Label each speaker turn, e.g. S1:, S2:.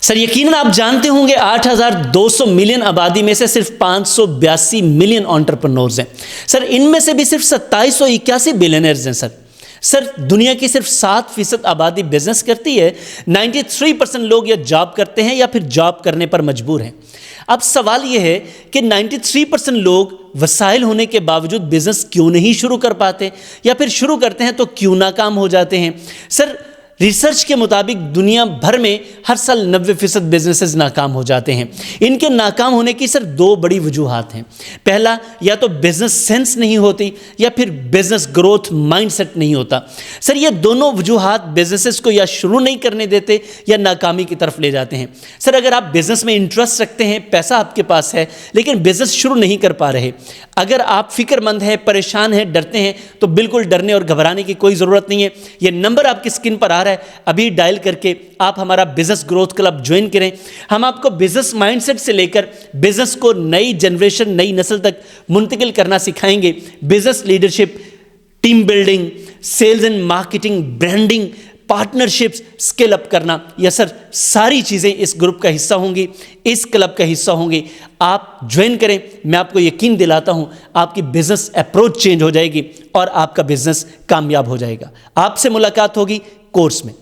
S1: سر یقیناً آپ جانتے ہوں گے 8,200 ملین آبادی میں سے صرف 582 ملین انٹرپرنورز ہیں. سر ان میں سے بھی صرف 2781 بلینئرز ہیں. سر دنیا کی صرف 7% آبادی بزنس کرتی ہے. 93% لوگ یا جاب کرتے ہیں یا پھر جاب کرنے پر مجبور ہیں. اب سوال یہ ہے کہ 93% لوگ وسائل ہونے کے باوجود بزنس کیوں نہیں شروع کر پاتے، یا پھر شروع کرتے ہیں تو کیوں ناکام ہو جاتے ہیں؟ سر ریسرچ کے مطابق دنیا بھر میں ہر سال 90% بزنسز ناکام ہو جاتے ہیں. ان کے ناکام ہونے کی سر 2 بڑی وجوہات ہیں. پہلا، یا تو بزنس سینس نہیں ہوتی یا پھر بزنس گروتھ مائنڈ سیٹ نہیں ہوتا. سر یہ دونوں وجوہات بزنسز کو یا شروع نہیں کرنے دیتے یا ناکامی کی طرف لے جاتے ہیں. سر اگر آپ بزنس میں انٹرسٹ رکھتے ہیں، پیسہ آپ کے پاس ہے لیکن بزنس شروع نہیں کر پا رہے، اگر آپ فکر مند ہیں، پریشان ہیں، ڈرتے ہیں، تو بالکل ڈرنے اور گھبرانے کی کوئی ضرورت نہیں ہے. یہ نمبر آپ کی اسکرین پر آ رہا ہے، ابھی ڈائل کر کے آپ ہمارا بزنس گروتھ کلب جوائن کریں. ہم آپ کو بزنس مائنڈ سیٹ سے لے کر بزنس کو نئی جنریشن، نئی نسل تک منتقل کرنا سکھائیں گے. Business leadership, team building, sales and marketing, branding, partnerships, skill up کرنا، یہ سر ساری چیزیں اس گروپ کا حصہ ہوں گی، اس کلب کا حصہ ہوں گی. آپ جوائن کریں. میں آپ کو یقین دلاتا ہوں آپ کی بزنس اپروچ چینج ہو جائے گی اور آپ کا بزنس کامیاب ہو جائے گا. آپ سے ملاقات ہوگی کورس میں.